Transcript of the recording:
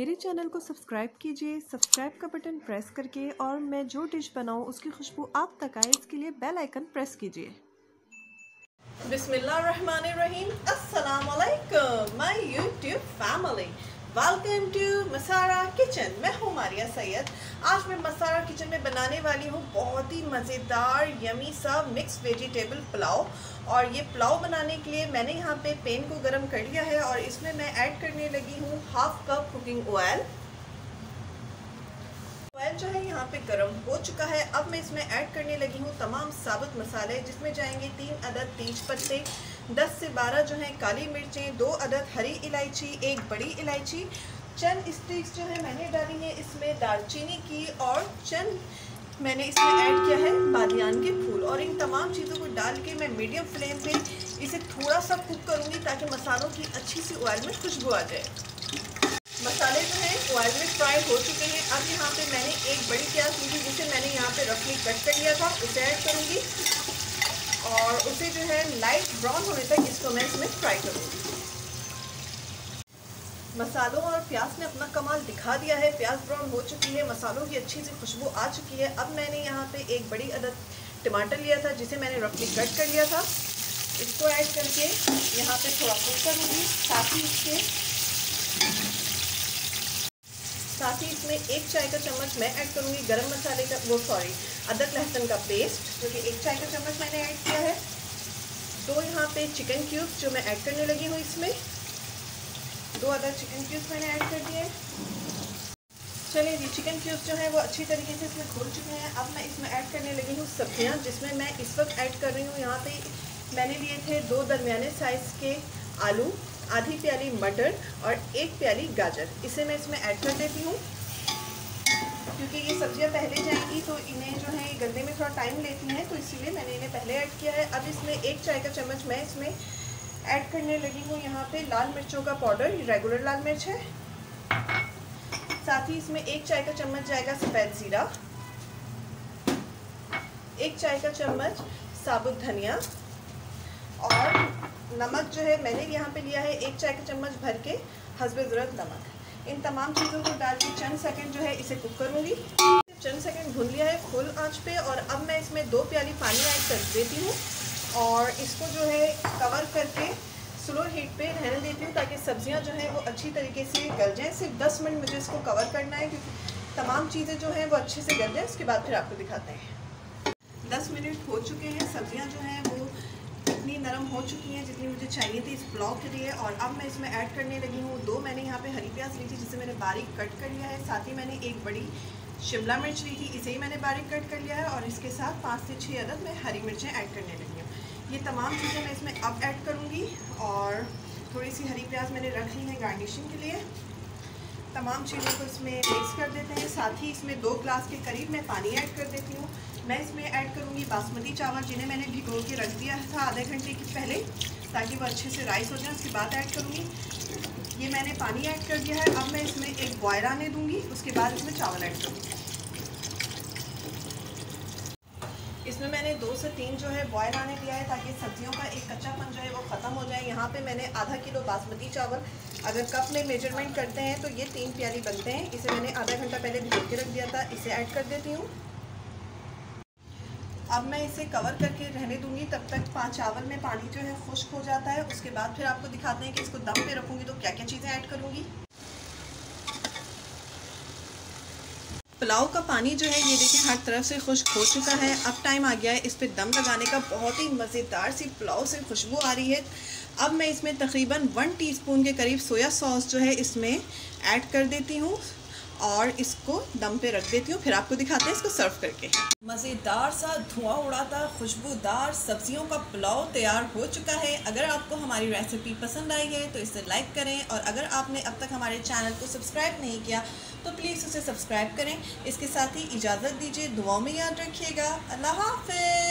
मेरे चैनल को सब्सक्राइब कीजिए, सब्सक्राइब का बटन प्रेस करके, और मैं जो डिश बनाऊं उसकी खुशबू आप तक आए इसके लिए बेल आइकन प्रेस कीजिए। बिस्मिल्लाहिर्रहमानिर्रहीम। अस्सलाम वालेकुम my YouTube family, welcome to मसारा किचन। मैं हूँ मारिया सैयद। आज मैं मसारा किचन में बनाने वाली हूँ बहुत ही मज़ेदार यमी सा मिक्स वेजिटेबल पुलाव। और ये पुलाव बनाने के लिए मैंने यहाँ पे पैन को गर्म कर लिया है और इसमें मैं ऐड करने लगी हूँ half cup cooking oil. Oil जो है यहाँ पे गरम हो चुका है। अब मैं इसमें ऐड करने लगी हूँ तमाम साबुत मसाले, जिसमें जाएंगे 3 अदद तेज पत्ते, 10 से 12 जो है काली मिर्चें, 2 अदद हरी इलायची, 1 बड़ी इलायची, चंद स्टिक्स जो है मैंने डाली है इसमें दालचीनी की, और चंद मैंने इसमें ऐड किया है बादियान के फूल। और इन तमाम चीज़ों को डाल के मैं मीडियम फ्लेम पे इसे थोड़ा सा कुक करूँगी ताकि मसालों की अच्छी सी ऑयल में खुशबू आ जाए। मसाले जो हैं ऑयल में फ्राई हो चुके हैं। अब यहाँ पे मैंने एक बड़ी प्याज ली थी जिसे मैंने यहाँ पे रफली कट कर लिया था, उसे ऐड करूँगी और उसे जो है लाइट ब्राउन होने तक इसको मैं इसमें फ्राई करूँगी। मसालों और प्याज ने अपना कमाल दिखा दिया है, प्याज ब्राउन हो चुकी है, मसालों की अच्छी सी खुशबू आ चुकी है। अब मैंने यहाँ पे एक बड़ी अदद टमाटर लिया था जिसे मैंने रफली कट कर लिया था, इसको ऐड करके यहाँ पे थोड़ा कुक करूँगी। साथ ही इसमें 1 चाय का चम्मच मैं ऐड करूँगी गरम मसाले का अदरक लहसुन का पेस्ट, जो कि 1 चाय का चम्मच मैंने ऐड किया है। 2 यहाँ पे चिकन क्यूब्स जो मैं ऐड करने लगी हूँ, इसमें 2 अदर चिकन क्यूब्स मैंने ऐड कर दिए। चलिए जी, चिकन क्यूब्स जो है वो अच्छी तरीके से इसमें घुल चुके हैं। अब मैं इसमें ऐड करने लगी हूँ सब्जियाँ, जिसमें मैं इस वक्त ऐड कर रही हूँ, यहाँ पे मैंने लिए थे 2 दरमियाने साइज़ के आलू, आधी प्याली मटर और 1 प्याली गाजर। इसे मैं इसमें ऐड कर देती हूँ। क्योंकि ये सब्जियां पहले जाएंगी तो इन्हें जो है गलने में थोड़ा टाइम लेती हैं, तो इसीलिए मैंने इन्हें पहले ऐड किया है। अब इसमें 1 चाय का चम्मच मैं इसमें ऐड करने लगी हूँ यहाँ पे लाल मिर्चों का पाउडर, रेगुलर लाल मिर्च है। साथ ही इसमें 1 चाय का चम्मच जाएगा सफ़ेद ज़ीरा, 1 चाय का चम्मच साबुत धनिया, और नमक जो है मैंने यहाँ पे लिया है 1 चाय का चम्मच भर के हस्बे ज़रूरत नमक। इन तमाम चीज़ों को डाल के चंद सेकंड जो है इसे कुक करूँगी। चंद सेकंड भून लिया है फुल आंच पे, और अब मैं इसमें 2 प्याली पानी ऐड कर देती हूँ और इसको जो है कवर करके स्लो हीट पे रहने देती हूँ ताकि सब्जियाँ जो हैं वो अच्छी तरीके से गल जाएँ। सिर्फ 10 मिनट मुझे इसको कवर करना है, क्योंकि तमाम चीज़ें जो हैं वो अच्छे से गल जाएँ। उसके बाद फिर आपको दिखाते हैं। 10 मिनट हो चुके हैं, सब्जियाँ जो हैं वो इतनी नरम हो चुकी हैं जितनी मुझे चाहिए थी इस पुलाव के लिए। और अब मैं इसमें ऐड करने लगी हूँ 2 मैंने यहाँ पे हरी प्याज ली थी जिसे मैंने बारीक कट कर लिया है। साथ ही मैंने 1 बड़ी शिमला मिर्च ली थी, इसे ही मैंने बारीक कट कर लिया है। और इसके साथ 5 से 6 अदद मैं हरी मिर्चें ऐड करने लगी हूँ। ये तमाम चीज़ें मैं इसमें अब ऐड करूँगी, और थोड़ी सी हरी प्याज मैंने रख ली है गार्निशिंग के लिए। तमाम चीज़ों को इसमें मिक्स कर देते हैं। साथ ही इसमें 2 ग्लास के करीब मैं पानी ऐड कर देती हूँ। मैं इसमें ऐड करूँगी बासमती चावल, जिन्हें मैंने भिगो के रख दिया था आधे घंटे के पहले, ताकि वो अच्छे से राइस हो जाए। उसके बाद ऐड करूँगी। ये मैंने पानी ऐड कर दिया है। अब मैं इसमें एक बॉयल आने दूँगी, उसके बाद इसमें चावल ऐड करूँगी। इसमें मैंने 2 से 3 जो है बॉयल आने दिया है ताकि सब्जियों का एक कच्चापन जो है वो ख़त्म हो जाए। यहाँ पे मैंने आधा किलो बासमती चावल, अगर कप में मेजरमेंट करते हैं तो ये 3 प्याली बनते हैं। इसे मैंने आधा घंटा पहले भिगो के रख दिया था, इसे ऐड कर देती हूँ। अब मैं इसे कवर करके रहने दूँगी तब तक चावल में पानी जो है खुश्क हो जाता है। उसके बाद फिर आपको दिखाते हैं कि इसको दम पे रखूँगी तो क्या क्या चीज़ें ऐड करूँगी। पुलाव का पानी जो है ये देखिए हर तरफ से खुश्क हो चुका है। अब टाइम आ गया है इस पर दम लगाने का। बहुत ही मज़ेदार सी पुलाव से खुशबू आ रही है। अब मैं इसमें तकरीबन 1 टीस्पून के करीब सोया सॉस जो है इसमें ऐड कर देती हूँ और इसको दम पे रख देती हूँ। फिर आपको दिखाते हैं इसको सर्व करके। मज़ेदार सा धुआं उड़ाता खुशबूदार सब्जियों का पुलाव तैयार हो चुका है। अगर आपको हमारी रेसिपी पसंद आई है तो इसे लाइक करें, और अगर आपने अब तक हमारे चैनल को सब्सक्राइब नहीं किया तो प्लीज़ उसे सब्सक्राइब करें। इसके साथ ही इजाज़त दीजिए, दुआओं में याद रखिएगा। अल्लाह हाफ़िज़।